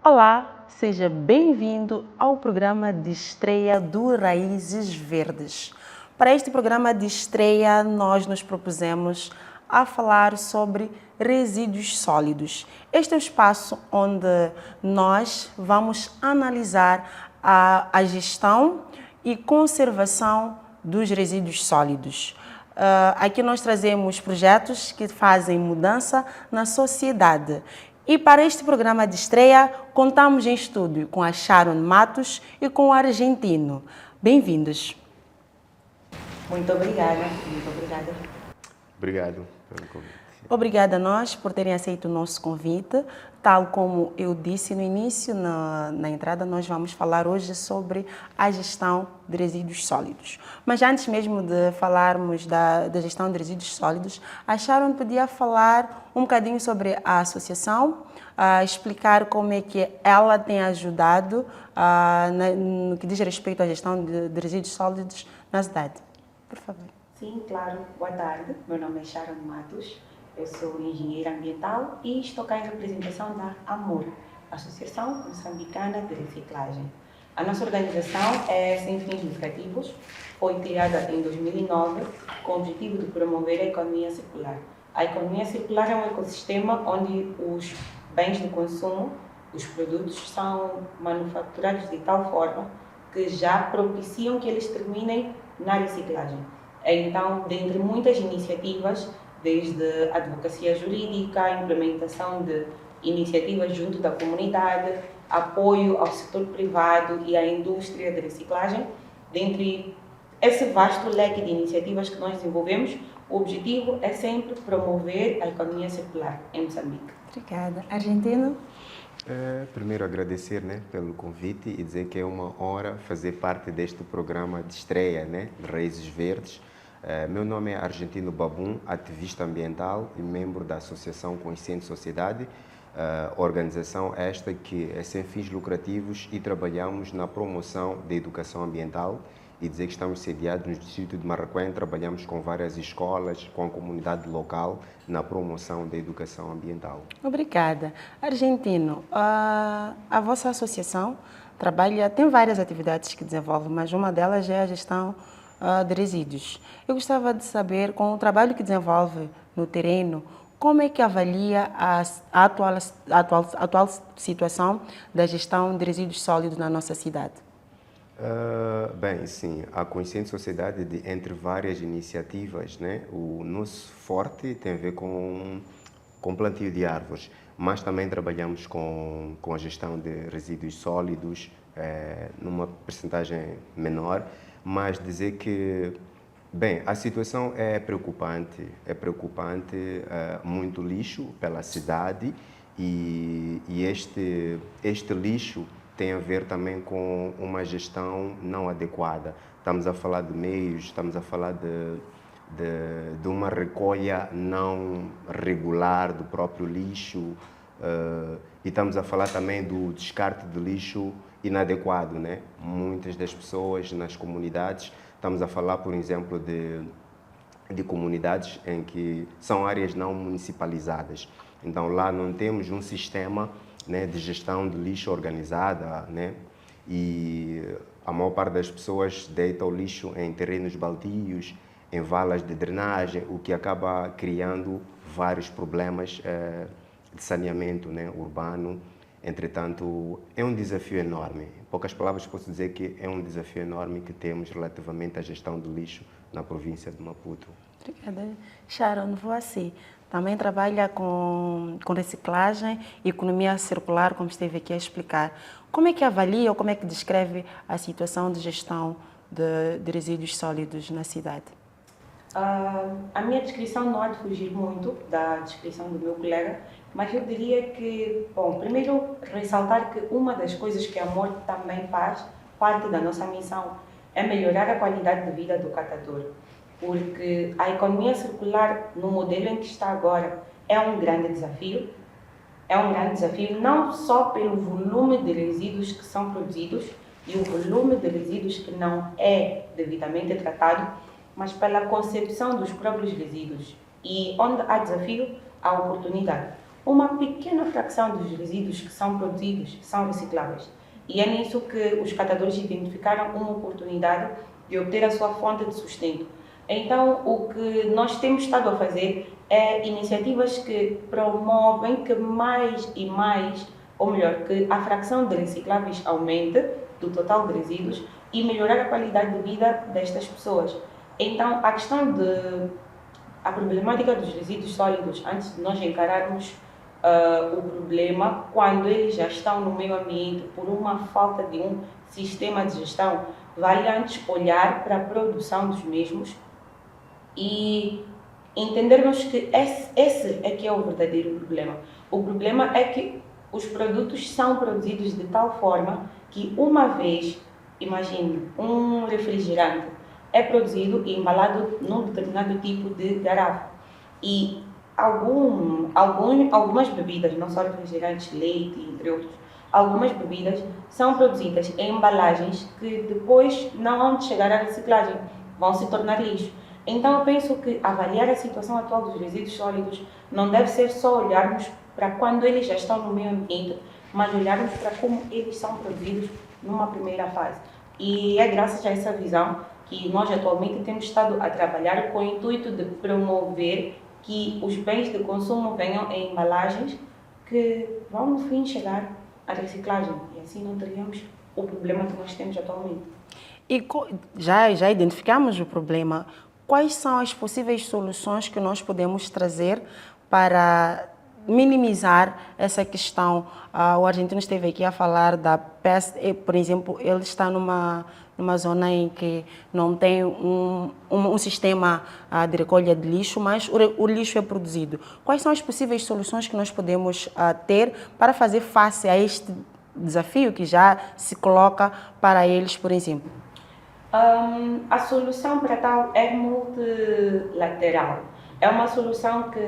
Olá, seja bem-vindo ao programa de estreia do Raízes Verdes. Para este programa de estreia, nós nos propusemos a falar sobre resíduos sólidos. Este é o espaço onde nós vamos analisar a gestão e conservação dos resíduos sólidos. Aqui nós trazemos projetos que fazem mudança na sociedade. E para este programa de estreia, contamos em estúdio com a Sharon Matos e com o argentino. Bem-vindos. Muito obrigada. Obrigado pelo convite. Obrigada a nós por terem aceito o nosso convite. Tal como eu disse no início, na entrada, nós vamos falar hoje sobre a gestão de resíduos sólidos. Mas antes mesmo de falarmos da gestão de resíduos sólidos, a Sharon podia falar um bocadinho sobre a associação, explicar como é que ela tem ajudado no que diz respeito à gestão de resíduos sólidos na cidade. Por favor. Sim, claro. Boa tarde. Meu nome é Sharon Matos. Eu sou engenheira ambiental e estou cá em representação da AMOR, Associação Moçambicana de Reciclagem. A nossa organização é sem fins lucrativos, foi criada em 2009 com o objetivo de promover a economia circular. A economia circular é um ecossistema onde os bens de consumo, os produtos, são manufaturados de tal forma que já propiciam que eles terminem na reciclagem. Então, dentre muitas iniciativas, desde a advocacia jurídica, a implementação de iniciativas junto da comunidade, apoio ao setor privado e à indústria de reciclagem, dentre esse vasto leque de iniciativas que nós desenvolvemos, o objetivo é sempre promover a economia circular em Moçambique. Obrigada. Argentino? Primeiro agradecer, pelo convite e dizer que é uma honra fazer parte deste programa de estreia, de Raízes Verdes. Meu nome é Argentino Babum, ativista ambiental e membro da Associação Consciente Sociedade, organização esta que é sem fins lucrativos e trabalhamos na promoção da educação ambiental e dizer que estamos sediados no distrito de Marraquém, trabalhamos com várias escolas, com a comunidade local na promoção da educação ambiental. Obrigada. Argentino, a vossa associação tem várias atividades que desenvolve, mas uma delas é a gestão de resíduos. Eu gostava de saber, com o trabalho que desenvolve no terreno, como é que avalia a atual situação da gestão de resíduos sólidos na nossa cidade? Bem, sim, a Consciente Sociedade, entre várias iniciativas, o nosso forte tem a ver com plantio de árvores, mas também trabalhamos com a gestão de resíduos sólidos, numa percentagem menor, mas dizer que, bem, a situação é preocupante, muito lixo pela cidade e este lixo tem a ver também com uma gestão não adequada. Estamos a falar de meios, estamos a falar de uma recolha não regular do próprio lixo e estamos a falar também do descarte de lixo inadequado, Muitas das pessoas nas comunidades, estamos a falar, por exemplo, de comunidades em que são áreas não municipalizadas. Então lá não temos um sistema de gestão de lixo organizada, e a maior parte das pessoas deita o lixo em terrenos baldios, em valas de drenagem, o que acaba criando vários problemas de saneamento urbano. Entretanto, é um desafio enorme. Em poucas palavras, posso dizer que é um desafio enorme que temos relativamente à gestão do lixo na província de Maputo. Obrigada. Sharon, você também trabalha com reciclagem e economia circular, como esteve aqui a explicar. Como é que avalia ou como é que descreve a situação de gestão de resíduos sólidos na cidade? A minha descrição não há de fugir muito da descrição do meu colega, mas eu diria que, bom, primeiro ressaltar que uma das coisas que a AMOR também faz, parte da nossa missão, é melhorar a qualidade de vida do catador. Porque a economia circular, no modelo em que está agora, é um grande desafio. É um grande desafio não só pelo volume de resíduos que são produzidos e o volume de resíduos que não é devidamente tratado, mas pela concepção dos próprios resíduos. E onde há desafio, há oportunidade. uma pequena fração dos resíduos que são produzidos são recicláveis. E é nisso que os catadores identificaram uma oportunidade de obter a sua fonte de sustento. Então, o que nós temos estado a fazer é iniciativas que promovem que mais e mais, ou melhor, que a fração de recicláveis aumente do total de resíduos e melhorar a qualidade de vida destas pessoas. Então, a problemática dos resíduos sólidos, antes de nós encararmos o problema, quando eles já estão no meio ambiente por uma falta de um sistema de gestão, vale antes olhar para a produção dos mesmos e entendermos que esse é que é o verdadeiro problema. O problema é que os produtos são produzidos de tal forma que uma vez, imagine, um refrigerante é produzido e embalado num determinado tipo de garrafa. E algumas bebidas, não só refrigerantes, leite, entre outros, algumas bebidas são produzidas em embalagens que depois não vão chegar à reciclagem, vão se tornar lixo. Então eu penso que avaliar a situação atual dos resíduos sólidos não deve ser só olharmos para quando eles já estão no meio ambiente, mas olharmos para como eles são produzidos numa primeira fase. E é graças a essa visão que nós atualmente temos estado a trabalhar com o intuito de promover que os bens de consumo venham em embalagens que vão no fim chegar à reciclagem e assim não teríamos o problema que nós temos atualmente. E já identificamos o problema. Quais são as possíveis soluções que nós podemos trazer para minimizar essa questão? O argentino esteve aqui a falar da peste, por exemplo, ele está numa zona em que não tem um sistema de recolha de lixo, mas o lixo é produzido. Quais são as possíveis soluções que nós podemos ter para fazer face a este desafio que já se coloca para eles, por exemplo? A solução para tal é multilateral. É uma solução que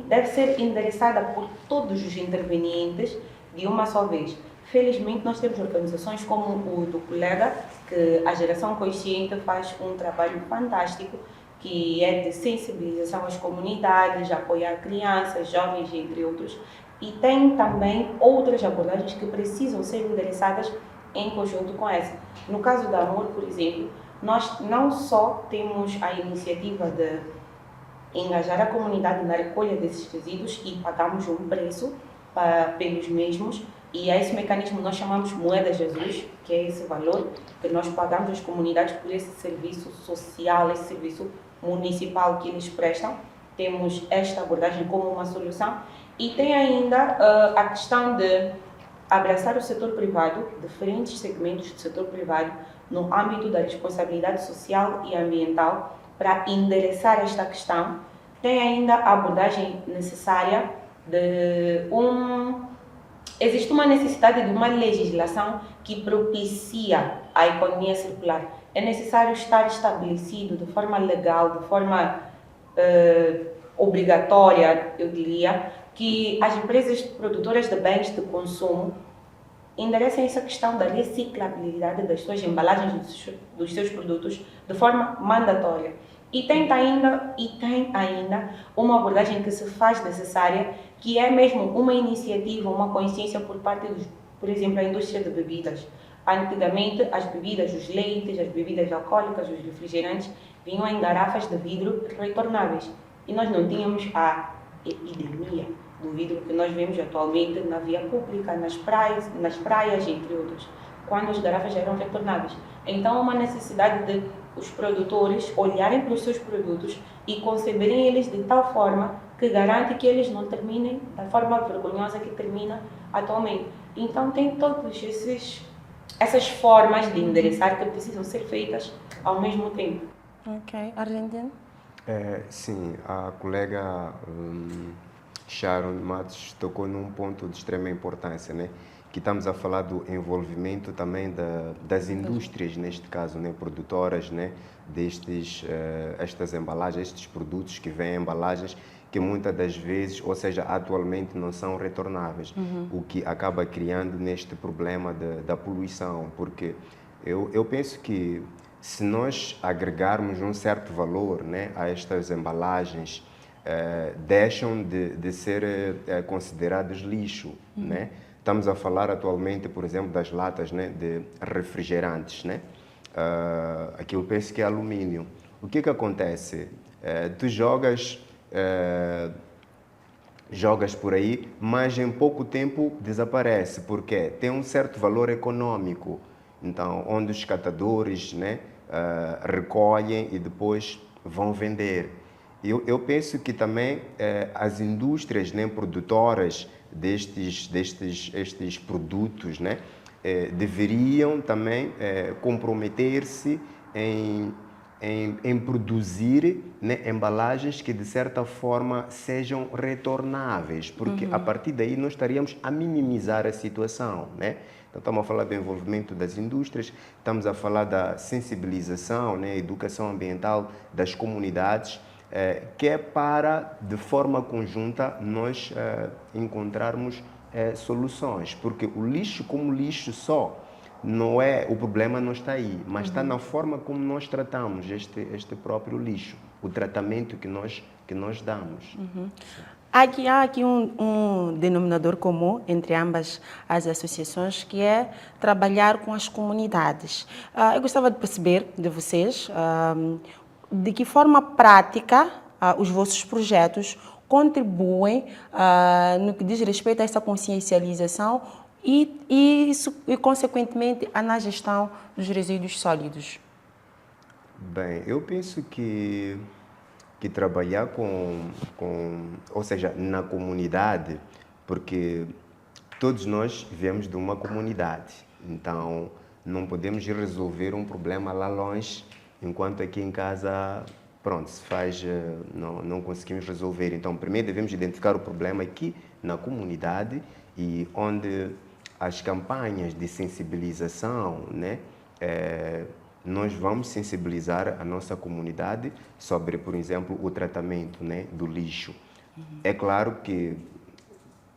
deve ser endereçada por todos os intervenientes de uma só vez. Felizmente, nós temos organizações como o do colega, que a Geração Consciente faz um trabalho fantástico, que é de sensibilização às comunidades, apoiar crianças, jovens, entre outros. E tem também outras abordagens que precisam ser endereçadas em conjunto com essa. No caso da Amor, por exemplo, nós não só temos a iniciativa de engajar a comunidade na recolha desses resíduos e pagamos um preço pelos mesmos, e a esse mecanismo nós chamamos Moeda Jesus, que é esse valor que nós pagamos às comunidades por esse serviço social, esse serviço municipal que eles prestam. Temos esta abordagem como uma solução e tem ainda a questão de abraçar o setor privado, diferentes segmentos do setor privado, no âmbito da responsabilidade social e ambiental, para endereçar esta questão. Tem ainda a abordagem necessária existe uma necessidade de uma legislação que propicia a economia circular. É necessário estar estabelecido de forma legal, de forma obrigatória, eu diria, que as empresas produtoras de bens de consumo enderecem essa questão da reciclabilidade das suas embalagens, dos seus produtos, de forma mandatória. E tem ainda uma abordagem que se faz necessária, que é mesmo uma iniciativa, uma consciência por parte, por exemplo, da indústria de bebidas. Antigamente, as bebidas, os leites, as bebidas alcoólicas, os refrigerantes, vinham em garrafas de vidro retornáveis. E nós não tínhamos a epidemia do vidro que nós vemos atualmente na via pública, nas praias, entre outros, quando as garrafas já eram retornáveis. Então, há uma necessidade de os produtores olharem para os seus produtos e conceberem eles de tal forma que garante que eles não terminem da forma vergonhosa que termina atualmente. Então, tem todas essas formas de endereçar que precisam ser feitas ao mesmo tempo. Ok. Argentina? Sim, a colega Sharon Matos tocou num ponto de extrema importância, né? Que estamos a falar do envolvimento também das indústrias, neste caso, né? Produtoras, né? Estas embalagens, estes produtos que vêm em embalagens que muitas das vezes, ou seja, atualmente não são retornáveis, o que acaba criando neste problema da poluição, porque eu penso que se nós agregarmos um certo valor, né, a estas embalagens, deixam de ser considerados lixo, né? Estamos a falar atualmente, por exemplo, das latas, né, de refrigerantes, né? Aquilo penso que é alumínio. O que acontece? Tu jogas por aí, mas em pouco tempo desaparece, porque tem um certo valor econômico. Então, onde os catadores, né, recolhem e depois vão vender. Eu penso que também as indústrias, né, produtoras estes produtos, né, deveriam também comprometer-se em produzir, né, embalagens que de certa forma sejam retornáveis, porque a partir daí nós estaríamos a minimizar a situação, né? Então, estamos a falar do envolvimento das indústrias, estamos a falar da sensibilização, né, educação ambiental das comunidades, que é para, de forma conjunta, nós encontrarmos soluções, porque o lixo como lixo só, não é, o problema não está aí, mas está na forma como nós tratamos este próprio lixo, o tratamento que nós damos. Há aqui um denominador comum entre ambas as associações, que é trabalhar com as comunidades. Eu gostava de perceber de vocês de que forma prática os vossos projetos contribuem no que diz respeito a essa consciencialização e consequentemente, na gestão dos resíduos sólidos. Bem, eu penso que trabalhar ou seja, na comunidade, porque todos nós vivemos de uma comunidade, então não podemos resolver um problema lá longe, enquanto aqui em casa, pronto, se faz, não conseguimos resolver. Então, primeiro devemos identificar o problema aqui na comunidade e onde as campanhas de sensibilização, né, nós vamos sensibilizar a nossa comunidade sobre, por exemplo, o tratamento, né, do lixo. É claro que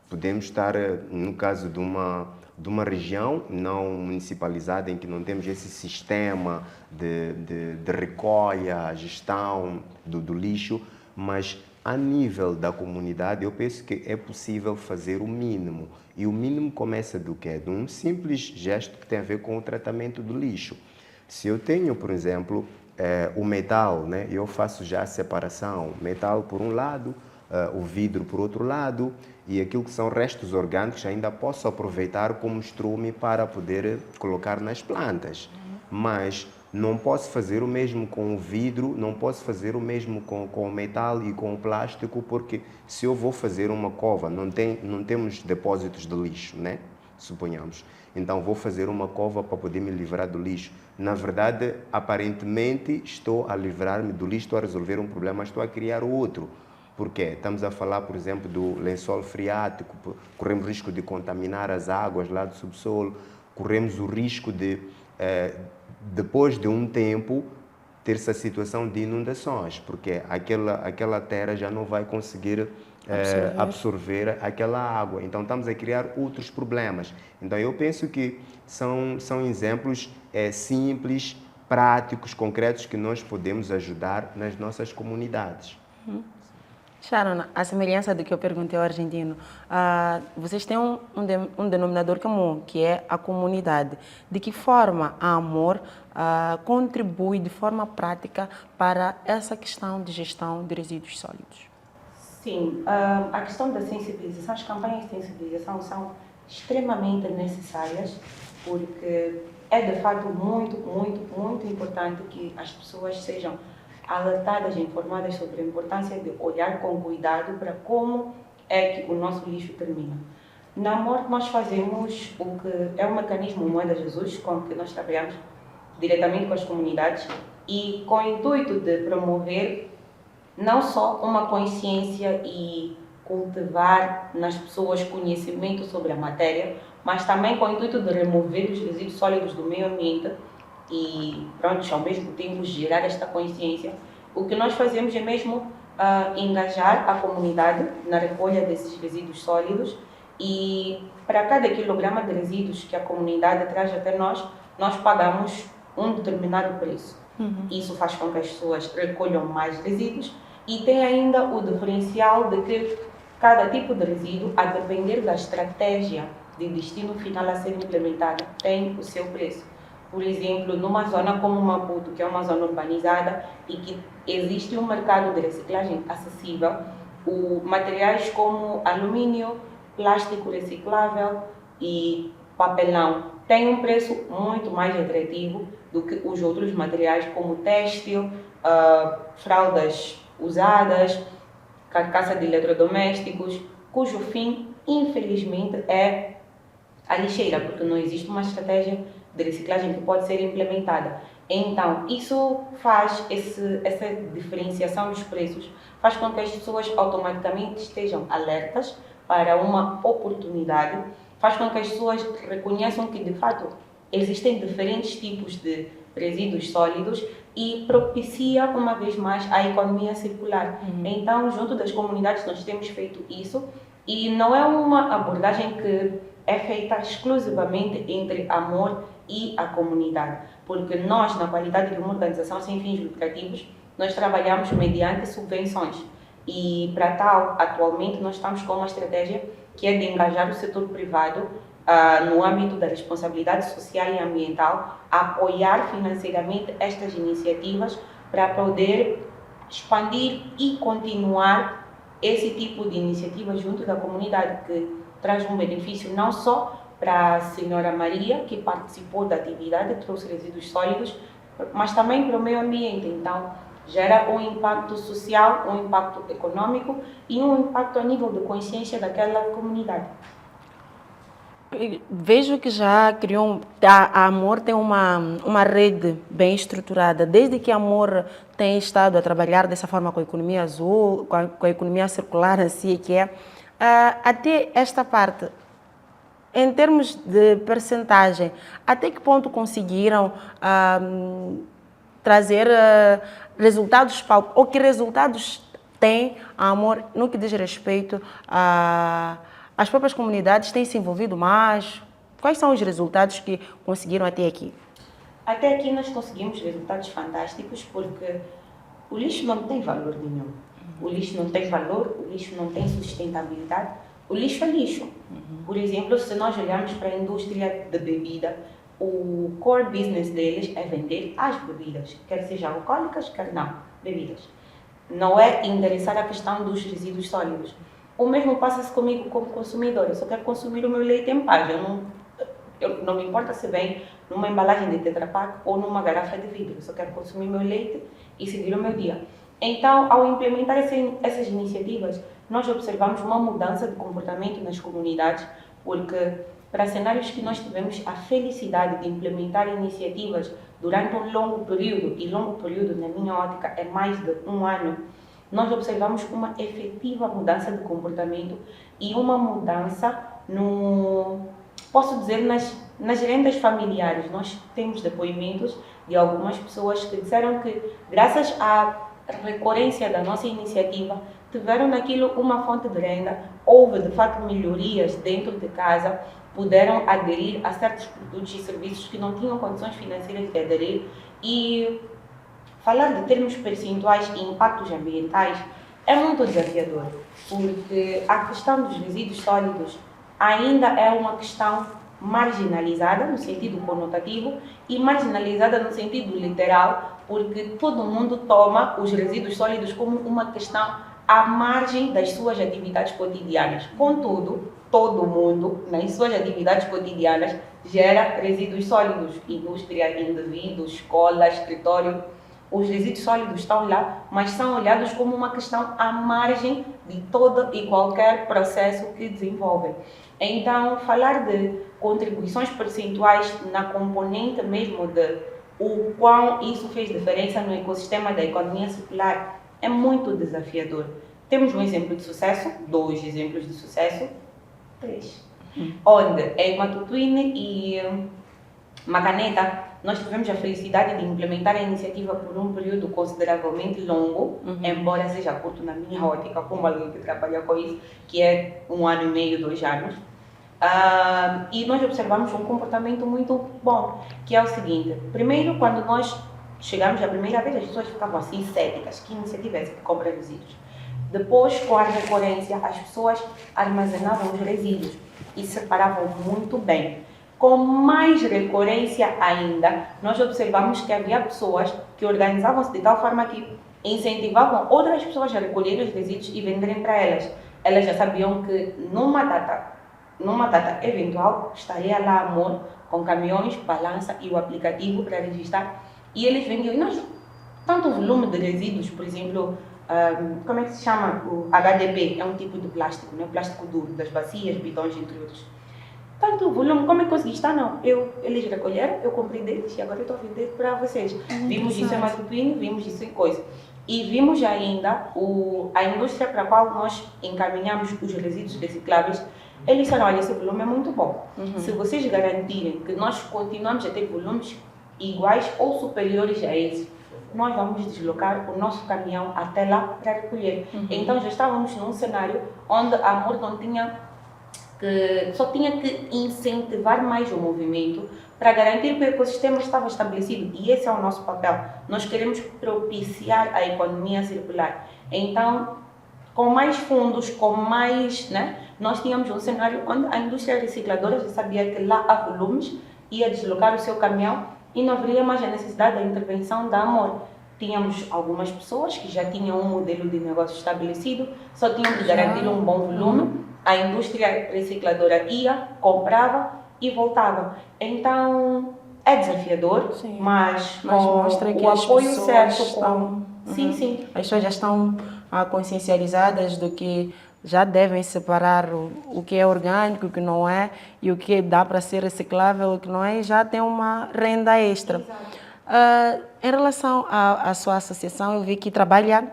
podemos estar, no caso de uma região não municipalizada, em que não temos esse sistema de recolha, gestão do lixo, mas a nível da comunidade eu penso que é possível fazer o mínimo. E o mínimo começa do quê? De um simples gesto que tem a ver com o tratamento do lixo. Se eu tenho, por exemplo, o metal, né, eu faço já a separação, metal por um lado, o vidro por outro lado, e aquilo que são restos orgânicos ainda posso aproveitar como estrume para poder colocar nas plantas. Mas não posso fazer o mesmo com o vidro, não posso fazer o mesmo com o metal e com o plástico, porque se eu vou fazer uma cova, não temos depósitos de lixo, né? Suponhamos. Então vou fazer uma cova para poder me livrar do lixo. Na verdade, aparentemente estou a livrar-me do lixo, estou a resolver um problema, mas estou a criar outro. Por quê? Estamos a falar, por exemplo, do lençol freático, corremos o risco de contaminar as águas lá do subsolo, corremos o risco de, depois de um tempo, ter essa situação de inundações, porque aquela terra já não vai conseguir absorver aquela água. Então, estamos a criar outros problemas. Então, eu penso que são exemplos simples, práticos, concretos, que nós podemos ajudar nas nossas comunidades. Sharon, a semelhança do que eu perguntei ao argentino, vocês têm um denominador comum, que é a comunidade. De que forma a Amor contribui de forma prática para essa questão de gestão de resíduos sólidos? Sim, a questão da sensibilização, as campanhas de sensibilização são extremamente necessárias, porque é de fato muito importante que as pessoas sejam alertadas e informadas sobre a importância de olhar com cuidado para como é que o nosso lixo termina. Na Amor, nós fazemos o que é um mecanismo Moeda Jesus, com que nós trabalhamos diretamente com as comunidades e com o intuito de promover não só uma consciência e cultivar nas pessoas conhecimento sobre a matéria, mas também com o intuito de remover os resíduos sólidos do meio ambiente e, pronto, ao mesmo tempo gerar esta consciência. O que nós fazemos é mesmo engajar a comunidade na recolha desses resíduos sólidos e para cada quilograma de resíduos que a comunidade traz até nós pagamos um determinado preço. Isso faz com que as pessoas recolham mais resíduos E tem ainda o diferencial de que cada tipo de resíduo, a depender da estratégia de destino final a ser implementada, tem o seu preço. Por exemplo, numa zona como Maputo, que é uma zona urbanizada e que existe um mercado de reciclagem acessível, materiais como alumínio, plástico reciclável e papelão têm um preço muito mais atrativo do que os outros materiais como têxtil, fraldas usadas, carcaça de eletrodomésticos, cujo fim, infelizmente, é a lixeira, porque não existe uma estratégia de reciclagem que pode ser implementada. Então, isso faz essa diferenciação dos preços, faz com que as pessoas automaticamente estejam alertas para uma oportunidade, faz com que as pessoas reconheçam que, de fato, existem diferentes tipos de resíduos sólidos e propicia, uma vez mais, a economia circular. Então, junto das comunidades, nós temos feito isso e não é uma abordagem que é feita exclusivamente entre Amor e a comunidade, porque nós, na qualidade de uma organização sem fins lucrativos, nós trabalhamos mediante subvenções e, para tal, atualmente, nós estamos com uma estratégia que é de engajar o setor privado no âmbito da responsabilidade social e ambiental, apoiar financeiramente estas iniciativas para poder expandir e continuar esse tipo de iniciativa junto da comunidade, que traz um benefício não só para a senhora Maria, que participou da atividade, trouxe resíduos sólidos, mas também para o meio ambiente. Então, gera um impacto social, um impacto econômico e um impacto a nível de consciência daquela comunidade. Vejo que já criou, a Amor tem uma rede bem estruturada. Desde que a Amor tem estado a trabalhar dessa forma com a economia azul, com a economia circular assim que é, até esta parte, em termos de percentagem, até que ponto conseguiram trazer resultados, ou que resultados tem a Amor no que diz respeito as próprias comunidades têm se envolvido mais? Quais são os resultados que conseguiram até aqui? Até aqui nós conseguimos resultados fantásticos porque o lixo não tem valor nenhum. O lixo não tem valor, o lixo não tem sustentabilidade. O lixo é lixo. Por exemplo, se nós olharmos para a indústria de bebida, o core business deles é vender as bebidas, quer sejam alcoólicas, quer não, bebidas. Não é endereçar a questão dos resíduos sólidos. O mesmo passa-se comigo como consumidor. Eu só quero consumir o meu leite em paz. Eu não me importa se vem numa embalagem de Tetra Pak ou numa garrafa de vidro. Eu só quero consumir meu leite e seguir o meu dia. Então, ao implementar essas iniciativas, nós observamos uma mudança de comportamento nas comunidades, porque para cenários que nós tivemos a felicidade de implementar iniciativas durante um longo período, e longo período, na minha ótica, é mais de um ano, nós observamos uma efetiva mudança de comportamento e uma mudança posso dizer, nas rendas familiares. Nós temos depoimentos de algumas pessoas que disseram que, graças à recorrência da nossa iniciativa, tiveram naquilo uma fonte de renda, houve de fato melhorias dentro de casa, puderam aderir a certos produtos e serviços que não tinham condições financeiras de aderir. E falar de termos percentuais e impactos ambientais é muito desafiador, porque a questão dos resíduos sólidos ainda é uma questão marginalizada no sentido conotativo e marginalizada no sentido literal, porque todo mundo toma os resíduos sólidos como uma questão à margem das suas atividades cotidianas. Contudo, todo mundo, nas suas atividades cotidianas, gera resíduos sólidos, indústria, indivíduo, escola, escritório. Os resíduos sólidos estão lá, mas são olhados como uma questão à margem de todo e qualquer processo que desenvolvem. Então, falar de contribuições percentuais na componente mesmo de o quão isso fez diferença no ecossistema da economia circular é muito desafiador. Temos um exemplo de sucesso, 2 exemplos de sucesso, 3, onde em Matutuine e Macaneta nós tivemos a felicidade de implementar a iniciativa por um período consideravelmente longo, embora seja curto na minha ótica, como alguém que trabalha com isso, que é 1 ano e meio, 2 anos. E nós observamos um comportamento muito bom, que é o seguinte: primeiro, quando nós chegamos a primeira vez, as pessoas ficavam assim céticas, que iniciativa é essa que compra resíduos? Depois, com a recorrência, as pessoas armazenavam os resíduos e separavam muito bem. Com mais recorrência ainda, nós observamos que havia pessoas que organizavam-se de tal forma que incentivavam outras pessoas a recolher os resíduos e venderem para elas. Elas já sabiam que numa data eventual, estaria lá Amor com caminhões, balança e o aplicativo para registrar. E eles vendiam. E nós, tanto volume de resíduos, por exemplo, como é que se chama? O HDP, é um tipo de plástico, né? Plástico duro, das bacias, bidões, entre outros. Tanto volume, como é que consegui estar? Não, eles recolheram, eu comprei deles e agora eu estou a vender para vocês. Vimos isso em Matupiane, vimos isso em coisa. E vimos ainda a indústria para a qual nós encaminhamos os resíduos recicláveis. Eles disseram, olha, esse volume é muito bom. Se vocês garantirem que nós continuamos a ter volumes iguais ou superiores a esses, nós vamos deslocar o nosso caminhão até lá para recolher. Então já estávamos num cenário onde a Amor não tinha só tinha que incentivar mais o movimento para garantir que o ecossistema estava estabelecido. E esse é o nosso papel. Nós queremos propiciar a economia circular. Então, com mais fundos, com mais, nós tínhamos um cenário onde a indústria recicladora já sabia que lá há volumes, ia deslocar o seu caminhão e não haveria mais a necessidade da intervenção da Amor. Tínhamos algumas pessoas que já tinham um modelo de negócio estabelecido, só tinham que garantir um bom volume. A indústria recicladora ia, comprava e voltava. Então, é desafiador, Sim, mas mostra que o as apoio pessoas certo. estão... Sim. As pessoas já estão consciencializadas do que já devem separar o que é orgânico, o que não é, e o que dá para ser reciclável, o que não é, e já tem uma renda extra. Em relação à sua associação, eu vi que trabalha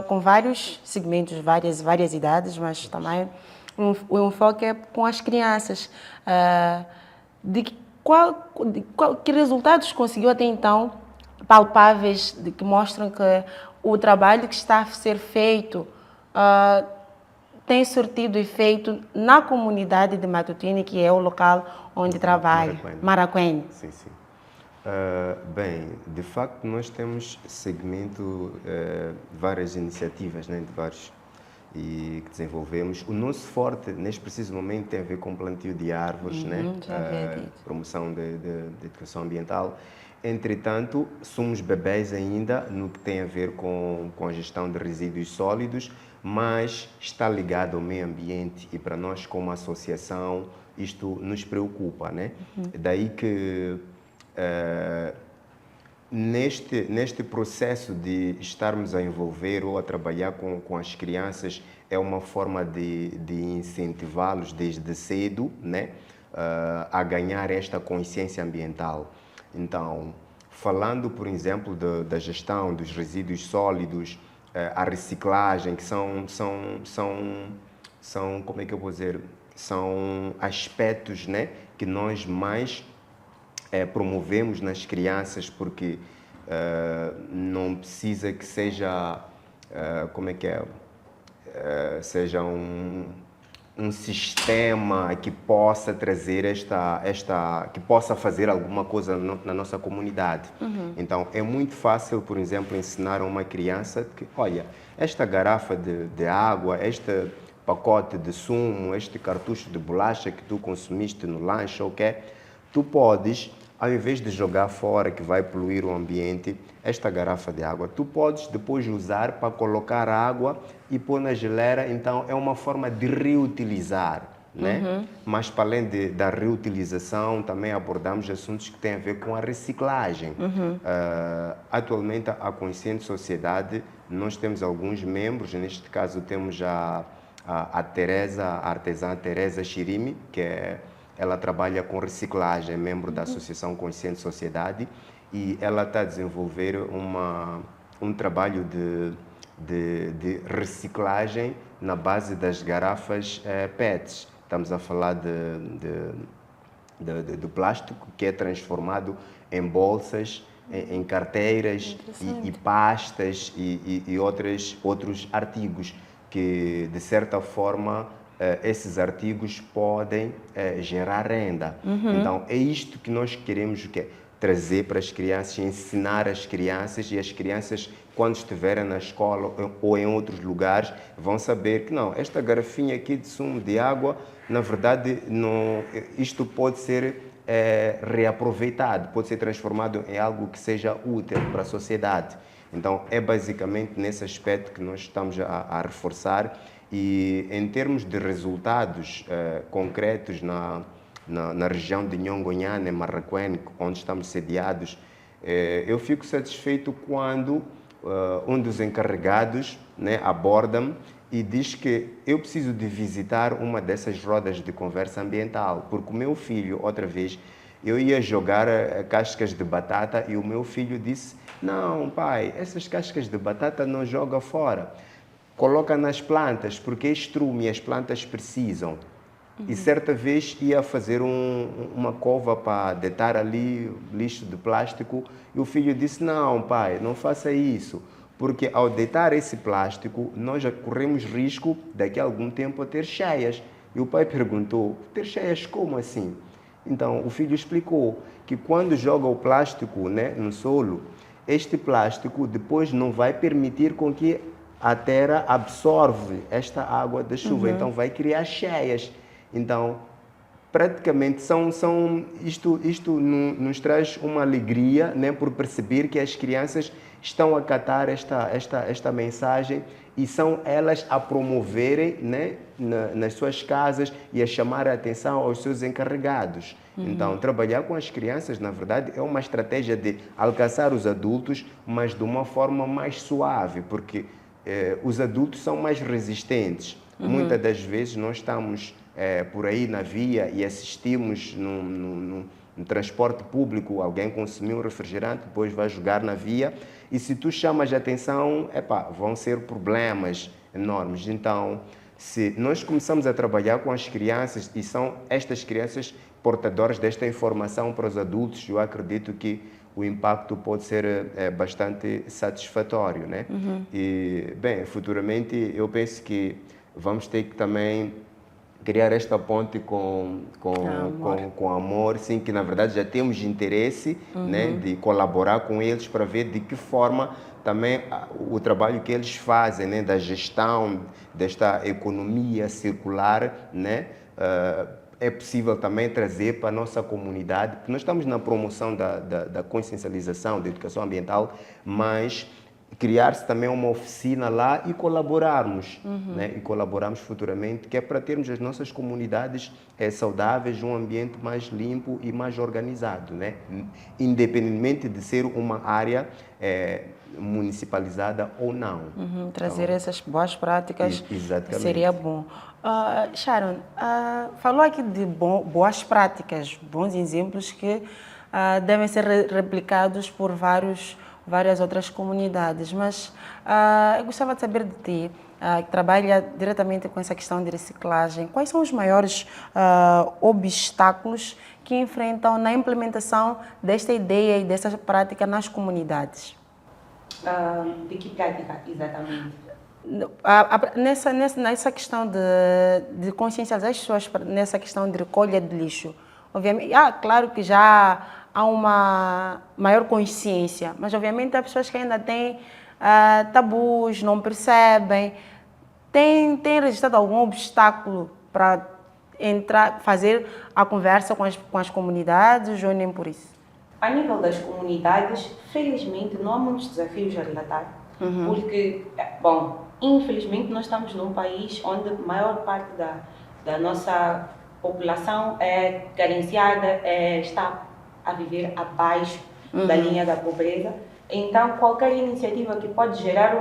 com vários segmentos, várias idades, mas também o enfoque é com as crianças. Que resultados conseguiu até então, palpáveis, que mostram que o trabalho que está a ser feito tem surtido efeito na comunidade de Matupiane, que é o local onde trabalha, Maracuene? Sim. Bem, de facto nós temos segmento várias iniciativas, de vários e que desenvolvemos. O nosso forte neste preciso momento tem a ver com plantio de árvores, promoção de educação ambiental. Entretanto, somos bebés ainda no que tem a ver com a gestão de resíduos sólidos, mas está ligado ao meio ambiente e para nós como associação isto nos preocupa, Daí que neste processo de estarmos a envolver ou a trabalhar com as crianças é uma forma de incentivá-los desde cedo, a ganhar esta consciência ambiental. Então, falando, por exemplo, da gestão dos resíduos sólidos, a reciclagem, que são, como é que eu vou dizer, são aspectos, que nós mais promovemos nas crianças, porque não precisa que seja, seja um sistema que possa trazer que possa fazer alguma coisa na nossa comunidade. Então, é muito fácil, por exemplo, ensinar a uma criança que, olha, esta garrafa de água, este pacote de sumo, este cartucho de bolacha que tu consumiste no lanche, tu podes, ao invés de jogar fora, que vai poluir o ambiente, esta garrafa de água, tu podes depois usar para colocar água e pôr na geleira. Então, é uma forma de reutilizar, Mas, para além da reutilização, também abordamos assuntos que têm a ver com a reciclagem. Atualmente, a Consciente Sociedade, nós temos alguns membros, neste caso temos a artesã Teresa Chirimi, ela trabalha com reciclagem, é membro da Associação Consciente Sociedade, e ela está a desenvolver um trabalho de reciclagem na base das garrafas PETs. Estamos a falar do plástico que é transformado em bolsas, em carteiras e pastas e outros artigos que, de certa forma, esses artigos podem gerar renda. Então, é isto que nós queremos, trazer para as crianças, ensinar as crianças, e as crianças, quando estiverem na escola ou em outros lugares, vão saber que não, esta garrafinha aqui de sumo de água, na verdade, não, isto pode ser reaproveitado, pode ser transformado em algo que seja útil para a sociedade. Então, é basicamente nesse aspecto que nós estamos a reforçar, e em termos de resultados concretos na região de Nhongonhane, Marraquém, onde estamos sediados, eu fico satisfeito quando um dos encarregados, né, aborda-me e diz que eu preciso de visitar uma dessas rodas de conversa ambiental, porque o meu filho, outra vez, eu ia jogar cascas de batata e o meu filho disse: não, pai, essas cascas de batata não joga fora, coloca nas plantas, porque é estrume e as plantas precisam. E certa vez ia fazer uma cova para deitar ali lixo de plástico e o filho disse: não, pai, não faça isso, porque ao deitar esse plástico nós já corremos risco daqui a algum tempo a ter cheias. E o pai perguntou: ter cheias como assim? Então o filho explicou que quando joga o plástico, né, no solo, este plástico depois não vai permitir com que a terra absorve esta água da chuva, então vai criar cheias. Então, praticamente, isto nos traz uma alegria, né, por perceber que as crianças estão a acatar esta mensagem e são elas a promoverem, né, nas suas casas e a chamar a atenção aos seus encarregados. Então, trabalhar com as crianças, na verdade, é uma estratégia de alcançar os adultos, mas de uma forma mais suave, porque os adultos são mais resistentes. Muitas das vezes nós estamos por aí na via e assistimos no transporte público, alguém consumiu um refrigerante, depois vai jogar na via, e se tu chamas a atenção, vão ser problemas enormes. Então, se nós começamos a trabalhar com as crianças, e são estas crianças portadoras desta informação para os adultos, eu acredito que o impacto pode ser bastante satisfatório, né? E, bem, futuramente eu penso que vamos ter que também criar esta ponte com amor, sim, que na verdade já temos interesse, né, de colaborar com eles para ver de que forma também o trabalho que eles fazem, né, da gestão desta economia circular, né, é possível também trazer para a nossa comunidade, porque nós estamos na promoção da consciencialização, da educação ambiental, mas criar-se também uma oficina lá e colaborarmos, né? E colaborarmos futuramente, que é para termos as nossas comunidades saudáveis, um ambiente mais limpo e mais organizado, né? Independentemente de ser uma área municipalizada ou não. Trazer então, essas boas práticas exatamente. seria bom. Sharon, falou aqui de boas práticas, bons exemplos que devem ser replicados por várias outras comunidades, mas eu gostava de saber de ti, que trabalha diretamente com essa questão de reciclagem, quais são os maiores obstáculos que enfrentam na implementação desta ideia e dessa prática nas comunidades? De que prática, exatamente? Nessa questão de consciencializar as pessoas nessa questão de recolha de lixo, obviamente, claro que já há uma maior consciência, mas obviamente há pessoas que ainda têm tabus, não percebem. Tem registrado algum obstáculo para fazer a conversa com as comunidades ou nem por isso? A nível das comunidades, felizmente não há muitos desafios a relatar, porque, bom, infelizmente nós estamos num país onde a maior parte da nossa população é carenciada, está a viver abaixo da linha da pobreza. Então, qualquer iniciativa que pode gerar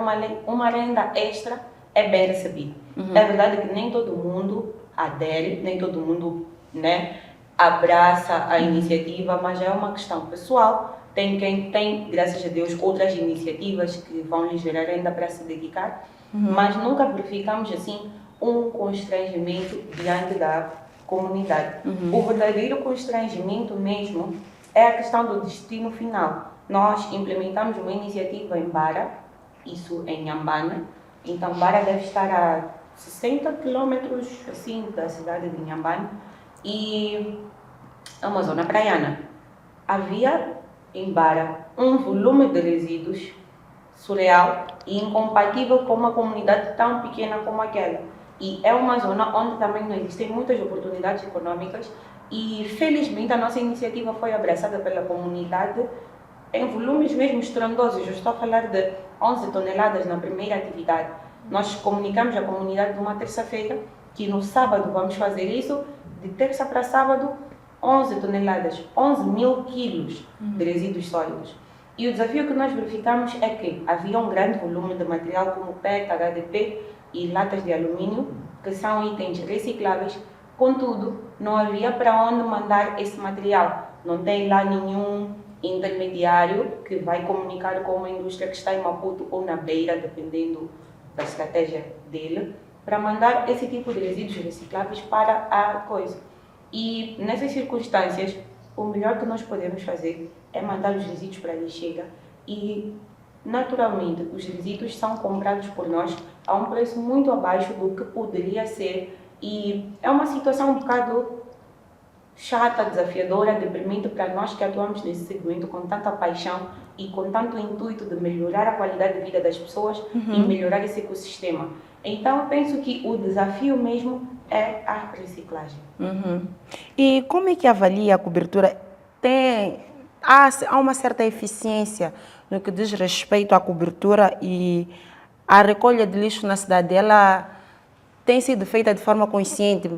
uma renda extra é bem recebida. É verdade que nem todo mundo adere, nem todo mundo, né, abraça a iniciativa, mas é uma questão pessoal. Tem quem tem, graças a Deus, outras iniciativas que vão lhe gerar renda para se dedicar, mas nunca verificamos assim um constrangimento diante da comunidade. O verdadeiro constrangimento mesmo é a questão do destino final. Nós implementamos uma iniciativa em Bara, isso em Inhambane. Então, Bara deve estar a 60 quilômetros assim, da cidade de Inhambane, e é uma zona praiana. Havia embara um volume de resíduos surreal e incompatível com uma comunidade tão pequena como aquela. E é uma zona onde também não existem muitas oportunidades econômicas e, felizmente, a nossa iniciativa foi abraçada pela comunidade em volumes mesmo estrondosos. Eu estou a falar de 11 toneladas na primeira atividade. Nós comunicamos à comunidade numa terça-feira que no sábado vamos fazer isso, de terça para sábado, 11 toneladas, 11 mil quilos de resíduos sólidos. E o desafio que nós verificamos é que havia um grande volume de material como PET, HDP e latas de alumínio, que são itens recicláveis, contudo, não havia para onde mandar esse material. Não tem lá nenhum intermediário que vai comunicar com uma indústria que está em Maputo ou na Beira, dependendo da estratégia dele, para mandar esse tipo de resíduos recicláveis para a coisa. E nessas circunstâncias, o melhor que nós podemos fazer é mandar os resíduos para a lixeira e, naturalmente, os resíduos são comprados por nós a um preço muito abaixo do que poderia ser, e é uma situação um bocado chata, desafiadora, deprimente para nós que atuamos nesse segmento com tanta paixão e com tanto intuito de melhorar a qualidade de vida das pessoas e melhorar esse ecossistema. Então, penso que o desafio mesmo é a reciclagem. E como é que avalia a cobertura? Há uma certa eficiência no que diz respeito à cobertura e a recolha de lixo na cidade. Ela tem sido feita de forma consciente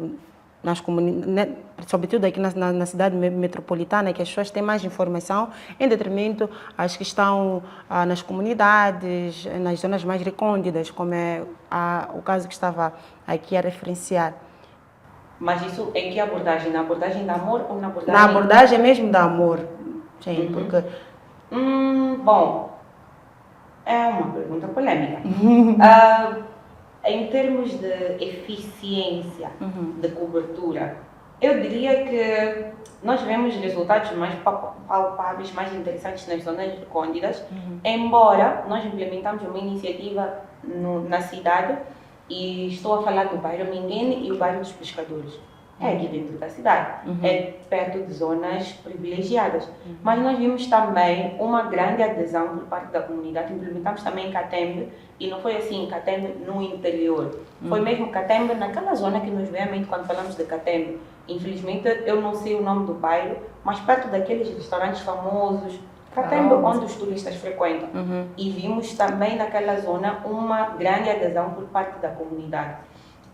nas comunidades, sobretudo aqui na cidade metropolitana, que as pessoas têm mais informação em detrimento às que estão nas comunidades, nas zonas mais recônditas, como é o caso que estava aqui a referenciar. Mas isso em que abordagem? Na abordagem da amor ou na abordagem... Na abordagem mesmo da amor. Sim, porque... Bom, é uma pergunta polêmica. Em termos de eficiência de cobertura, eu diria que nós vemos resultados mais palpáveis, mais interessantes nas zonas recônditas, embora nós implementamos uma iniciativa na cidade, e estou a falar do bairro Minguene e o bairro dos Pescadores. É aqui dentro da cidade, é perto de zonas privilegiadas. Mas nós vimos também uma grande adesão por parte da comunidade. Implementamos também Catembe, e não foi assim Catembe no interior. Foi mesmo Catembe naquela zona que nos vem à mente quando falamos de Catembe. Infelizmente eu não sei o nome do bairro, mas perto daqueles restaurantes famosos, Catembe, onde os turistas frequentam. E vimos também naquela zona uma grande adesão por parte da comunidade.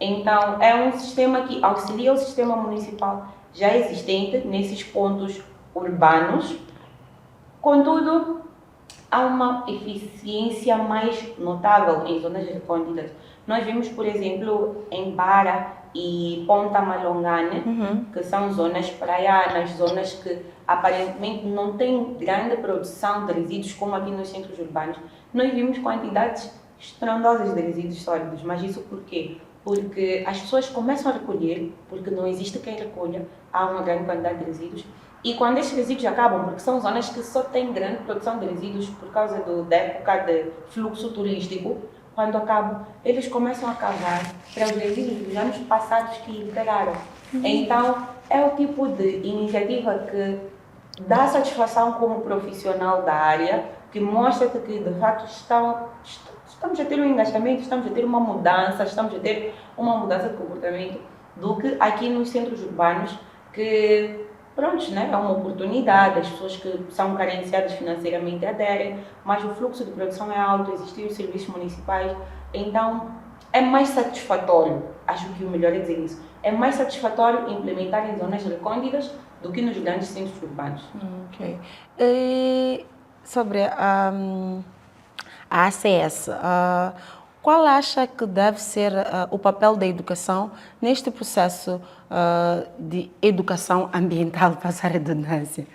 Então, é um sistema que auxilia o sistema municipal já existente nesses pontos urbanos. Contudo, há uma eficiência mais notável em zonas recônditas. Nós vimos, por exemplo, em Bara e Ponta Malongane, que são zonas praianas, zonas que aparentemente não têm grande produção de resíduos como aqui nos centros urbanos. Nós vimos quantidades estrondosas de resíduos sólidos, mas isso por quê? Porque as pessoas começam a recolher, porque não existe quem recolha, há uma grande quantidade de resíduos, e quando estes resíduos acabam, porque são zonas que só têm grande produção de resíduos por causa da época de fluxo turístico, quando acabam, eles começam a cavar para os resíduos dos anos passados que integraram. Então, é o tipo de iniciativa que dá satisfação como profissional da área, que mostra que de fato estamos a ter um engajamento, estamos a ter uma mudança, de comportamento do que aqui nos centros urbanos, que pronto, né, é uma oportunidade, as pessoas que são carenciadas financeiramente aderem, mas o fluxo de produção é alto, existem os serviços municipais, então é mais satisfatório, acho que o melhor é dizer isso, é mais satisfatório implementar em zonas recônditas do que nos grandes centros urbanos. Ok. E sobre a ACS, qual acha que deve ser o papel da educação neste processo de educação ambiental, para a redundância?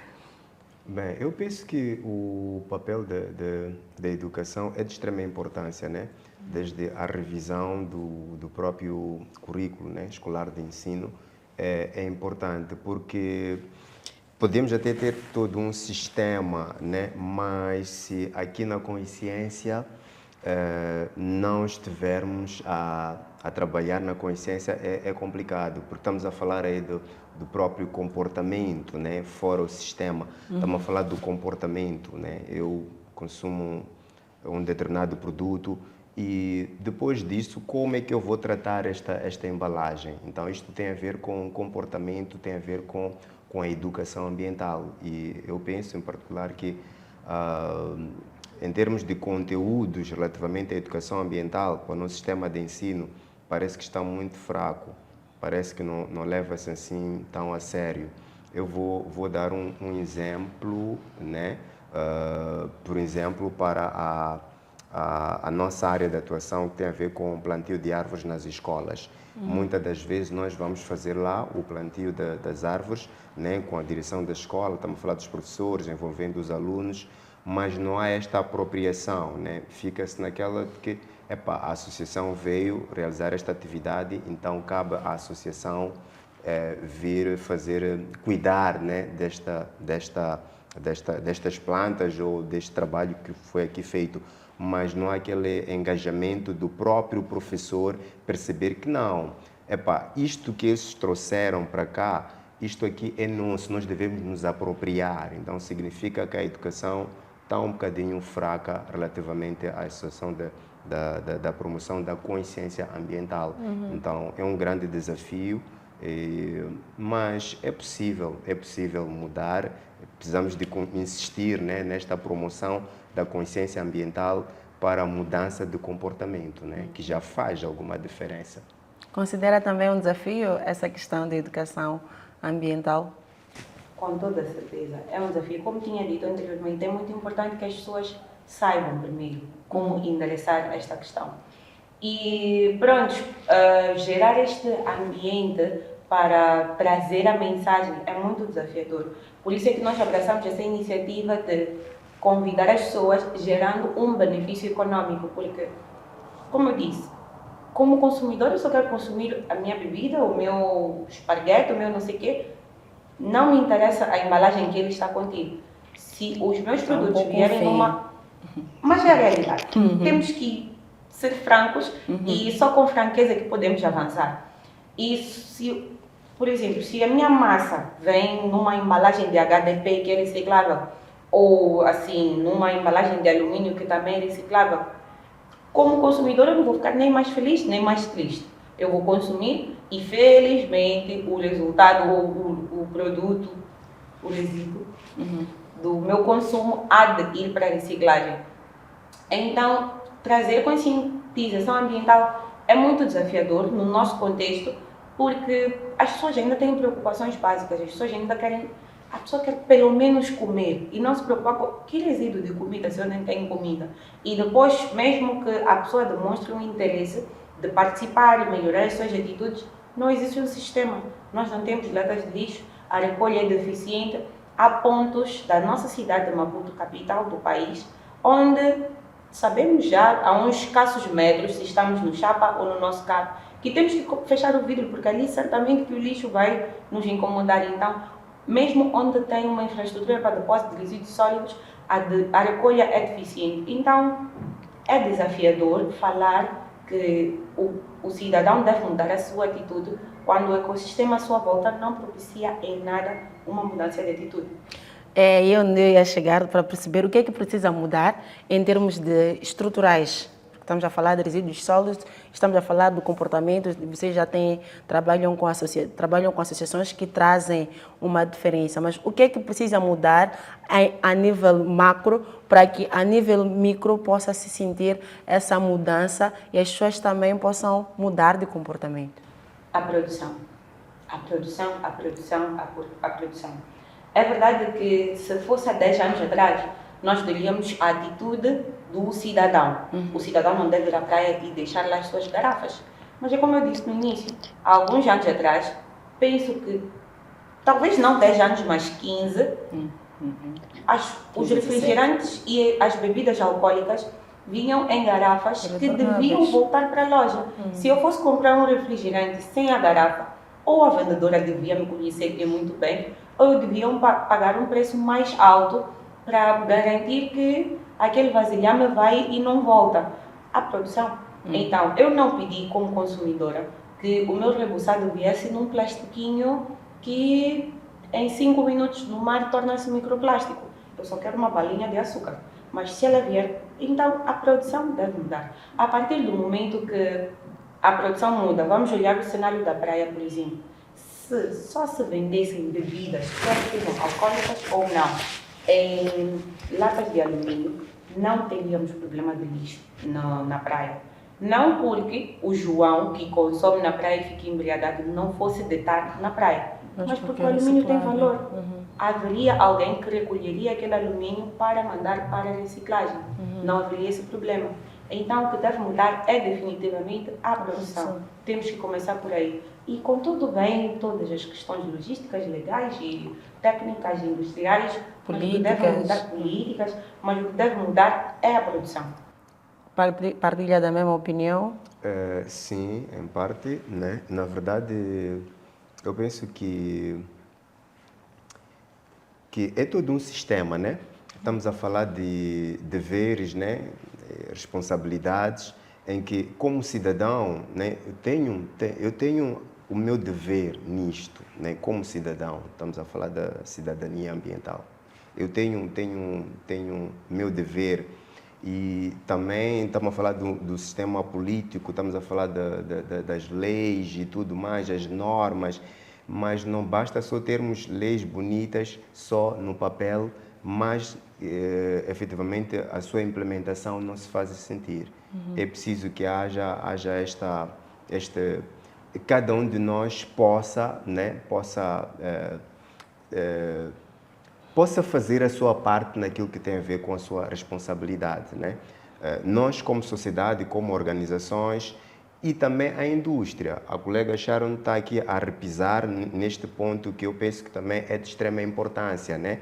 Bem, eu penso que o papel da educação é de extrema importância, né? Desde a revisão do próprio currículo, né, escolar de ensino, é importante, porque podemos até ter todo um sistema, né, mas se aqui na consciência não estivermos a trabalhar na consciência, é complicado, porque estamos a falar aí do próprio comportamento, né? Fora o sistema. Estamos a falar do comportamento, né? Eu consumo um determinado produto e depois disso, como é que eu vou tratar esta embalagem? Então, isto tem a ver com comportamento, tem a ver com a educação ambiental. E eu penso, em particular, que em termos de conteúdos relativamente à educação ambiental, para o nosso sistema de ensino, parece que está muito fraco, parece que não leva-se assim tão a sério. Eu vou dar um exemplo, né? Por exemplo, para a nossa área de atuação, que tem a ver com o plantio de árvores nas escolas. Muitas das vezes nós vamos fazer lá o plantio das árvores, né, com a direção da escola, estamos a falar dos professores, envolvendo os alunos, mas não há esta apropriação, né? Fica-se naquela de que a associação veio realizar esta atividade, então cabe à associação vir fazer, cuidar, né, destas plantas ou deste trabalho que foi aqui feito, mas não há aquele engajamento do próprio professor perceber que não, isto que eles trouxeram para cá, isto aqui é nosso, nós devemos nos apropriar. Então significa que a educação está um bocadinho fraca relativamente à situação da promoção da consciência ambiental. Então é um grande desafio, mas é possível mudar. Precisamos de insistir, né, nesta promoção da consciência ambiental para a mudança de comportamento, né, que já faz alguma diferença. Considera também um desafio essa questão da educação ambiental? Com toda certeza, é um desafio. Como tinha dito anteriormente, é muito importante que as pessoas saibam primeiro como endereçar esta questão. E pronto, gerar este ambiente para trazer a mensagem é muito desafiador. Por isso é que nós abraçamos essa iniciativa de convidar as pessoas, gerando um benefício econômico, porque, como eu disse, como consumidor eu só quero consumir a minha bebida, o meu esparguete, o meu não sei o quê. Não me interessa a embalagem que ele está contido. Se os meus produtos vierem numa... Mas é a realidade. Temos que ser francos e só com franqueza que podemos avançar. E se, por exemplo, se a minha massa vem numa embalagem de HDP que é reciclável, ou assim, numa embalagem de alumínio que também é reciclável, como consumidor eu não vou ficar nem mais feliz, nem mais triste. Eu vou consumir e felizmente o resultado, o produto, o resíduo do meu consumo há de ir para a reciclagem. Então, trazer conscientização ambiental é muito desafiador no nosso contexto, porque as pessoas ainda têm preocupações básicas, as pessoas ainda querem, a pessoa quer pelo menos comer e não se preocupar com que resíduo de comida se eu nem tenho comida. E depois, mesmo que a pessoa demonstre um interesse de participar e melhorar as suas atitudes, não existe um sistema. Nós não temos latas de lixo, a recolha é deficiente. Há pontos da nossa cidade de Maputo, capital do país, onde sabemos já, a uns escassos metros, se estamos no chapa ou no nosso carro, que temos que fechar o vidro, porque ali certamente que o lixo vai nos incomodar. Então, mesmo onde tem uma infraestrutura para depósito de resíduos sólidos, a recolha é deficiente. Então, é desafiador falar que o cidadão deve mudar a sua atitude quando o ecossistema à sua volta não propicia em nada uma mudança de atitude. É eu onde eu ia chegar para perceber o que é que precisa mudar em termos de estruturais. Estamos a falar de resíduos sólidos, estamos a falar do comportamento, vocês já trabalham com associações que trazem uma diferença, mas o que é que precisa mudar a nível macro para que a nível micro possa se sentir essa mudança e as pessoas também possam mudar de comportamento? A produção. É verdade que se fosse há 10 anos atrás, nós teríamos a atitude do cidadão. O cidadão não deve ir à praia e deixar lá as suas garrafas. Mas é como eu disse no início, há alguns anos atrás, penso que, talvez não 10 anos, mas 15, os refrigerantes e as bebidas alcoólicas vinham em garrafas que deviam voltar para a loja. Se eu fosse comprar um refrigerante sem a garrafa, ou a vendedora devia me conhecer muito bem, ou eu devia pagar um preço mais alto para garantir que aquele vasilhame vai e não volta. A produção. Então, eu não pedi como consumidora que o meu rebuçado viesse num plastiquinho que em 5 minutos no mar torna-se microplástico. Eu só quero uma balinha de açúcar. Mas se ela vier, então a produção deve mudar. A partir do momento que a produção muda, vamos olhar o cenário da praia, por exemplo. Se só se vendessem bebidas, quer sejam alcoólicas ou não, em latas de alumínio, não teríamos problema de lixo na praia. Não porque o João, que consome na praia e fica embriagado, não fosse deitar na praia, mas porque o alumínio tem valor. Haveria alguém que recolheria aquele alumínio para mandar para a reciclagem. Não haveria esse problema. Então, o que deve mudar é definitivamente a produção. Temos que começar por aí. E com tudo bem, todas as questões logísticas, legais e técnicas industriais, políticas, mas o que deve mudar é a produção. Partilha da mesma opinião? Sim, em parte, né? Na verdade, eu penso que é todo um sistema, né? Estamos a falar de deveres, né? Responsabilidades, em que, como cidadão, né? Eu tenho o meu dever nisto, né? Como cidadão, estamos a falar da cidadania ambiental. Eu tenho meu dever. E também estamos a falar do sistema político, estamos a falar das leis e tudo mais, as normas, mas não basta só termos leis bonitas só no papel, mas efetivamente a sua implementação não se faz sentir. É preciso que haja cada um de nós possa fazer a sua parte naquilo que tem a ver com a sua responsabilidade, né? Nós, como sociedade, como organizações e também a indústria. A colega Sharon está aqui a repisar neste ponto que eu penso que também é de extrema importância, né?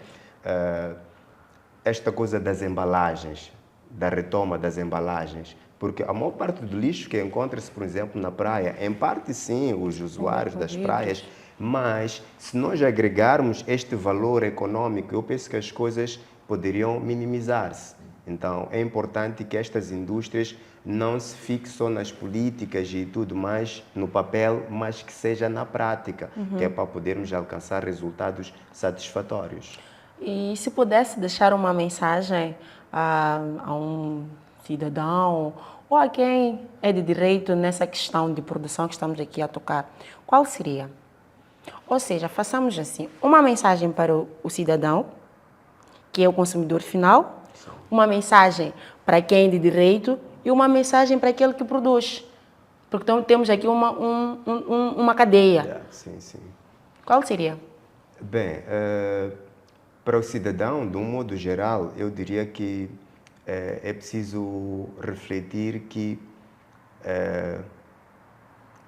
Esta coisa das embalagens, da retoma das embalagens. Porque a maior parte do lixo que encontra-se, por exemplo, na praia, em parte sim, os usuários das praias, mas se nós agregarmos este valor econômico, eu penso que as coisas poderiam minimizar-se. Então, é importante que estas indústrias não se fiquem só nas políticas e tudo mais, no papel, mas que seja na prática, que é para podermos alcançar resultados satisfatórios. E se pudesse deixar uma mensagem a um cidadão ou a quem é de direito nessa questão de produção que estamos aqui a tocar, qual seria? Ou seja, façamos assim, uma mensagem para o cidadão, que é o consumidor final, uma mensagem para quem é de direito e uma mensagem para aquele que produz. Porque então, temos aqui uma cadeia. Sim, sim. Qual seria? Bem, para o cidadão, de um modo geral, eu diria que é preciso refletir que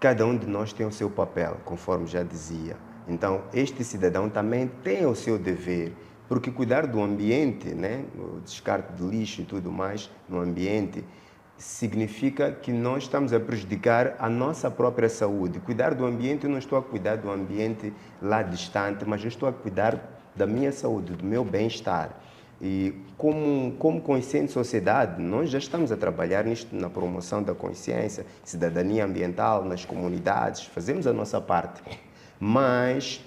cada um de nós tem o seu papel, conforme já dizia. Então, este cidadão também tem o seu dever, porque cuidar do ambiente, né, o descarte de lixo e tudo mais no ambiente, significa que nós estamos a prejudicar a nossa própria saúde. Cuidar do ambiente, eu não estou a cuidar do ambiente lá distante, mas eu estou a cuidar da minha saúde, do meu bem-estar. E como consciente sociedade, nós já estamos a trabalhar nisto, na promoção da consciência, cidadania ambiental, nas comunidades, fazemos a nossa parte. Mas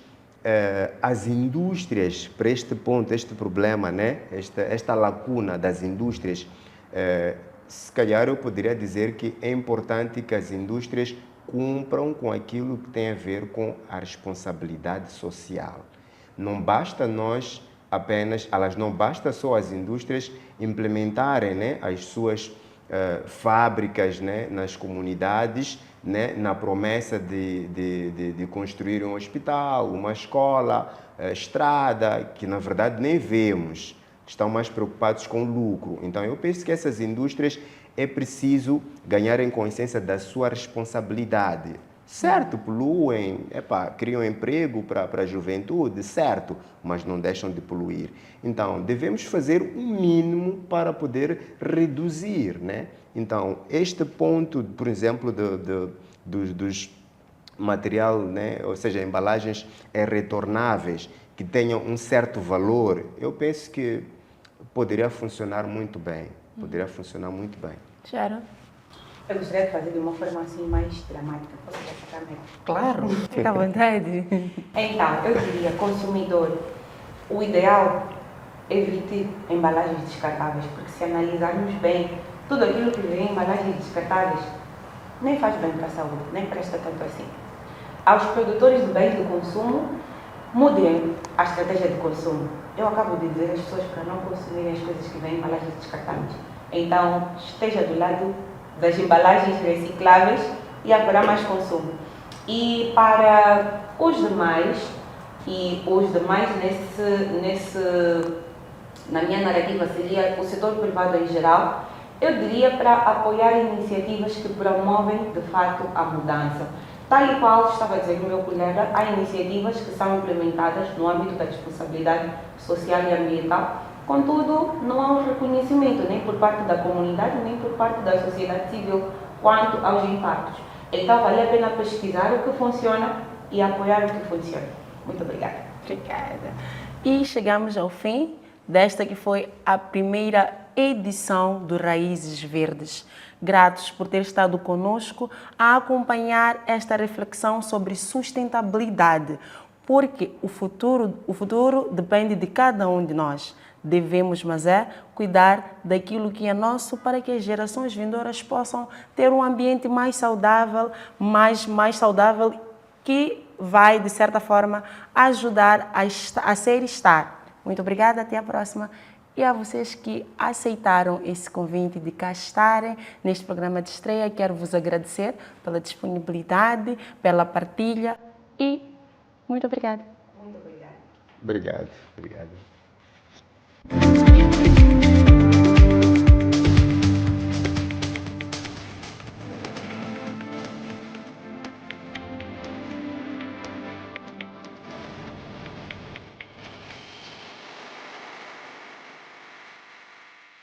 as indústrias, para este ponto, este problema, né? esta lacuna das indústrias, se calhar eu poderia dizer que é importante que as indústrias cumpram com aquilo que tem a ver com a responsabilidade social. Não basta não basta só as indústrias implementarem, né, as suas fábricas, né, nas comunidades, né, na promessa de construir um hospital, uma escola, estrada, que na verdade nem vemos, estão mais preocupados com o lucro. Então eu penso que essas indústrias é preciso ganharem consciência da sua responsabilidade. Certo, poluem, criam emprego para a juventude, certo, mas não deixam de poluir. Então, devemos fazer o mínimo para poder reduzir, né? Então, este ponto, por exemplo, dos material, né? Ou seja, embalagens retornáveis, que tenham um certo valor, eu penso que poderia funcionar muito bem. Poderia funcionar muito bem. Sharon? Eu gostaria de fazer de uma forma assim mais dramática. Posso ver essa câmera? Claro, fica à vontade. Então, eu diria, consumidor, o ideal é evite embalagens descartáveis, porque se analisarmos bem, tudo aquilo que vem em embalagens descartáveis nem faz bem para a saúde, nem presta tanto assim. Aos produtores de bens de consumo, mudem a estratégia de consumo. Eu acabo de dizer às pessoas para não consumirem as coisas que vêm em embalagens descartáveis. Então, esteja do lado das embalagens recicláveis e haverá mais consumo. E para os demais, na minha narrativa seria o setor privado em geral, eu diria para apoiar iniciativas que promovem de fato a mudança. Tal e qual estava a dizer o meu colega, há iniciativas que são implementadas no âmbito da responsabilidade social e ambiental, contudo, não há um reconhecimento nem por parte da comunidade, nem por parte da sociedade civil quanto aos impactos. Então, vale a pena pesquisar o que funciona e apoiar o que funciona. Muito obrigada. Obrigada. E chegamos ao fim desta que foi a primeira edição do Raízes Verdes. Gratos por ter estado conosco a acompanhar esta reflexão sobre sustentabilidade, porque o futuro depende de cada um de nós. Devemos, mas cuidar daquilo que é nosso para que as gerações vindouras possam ter um ambiente mais saudável, mais saudável, que vai, de certa forma, ajudar a ser estar. Muito obrigada, até a próxima. E a vocês que aceitaram esse convite de cá estarem neste programa de estreia, quero vos agradecer pela disponibilidade, pela partilha e muito obrigada. Muito obrigada. Obrigado. Obrigado.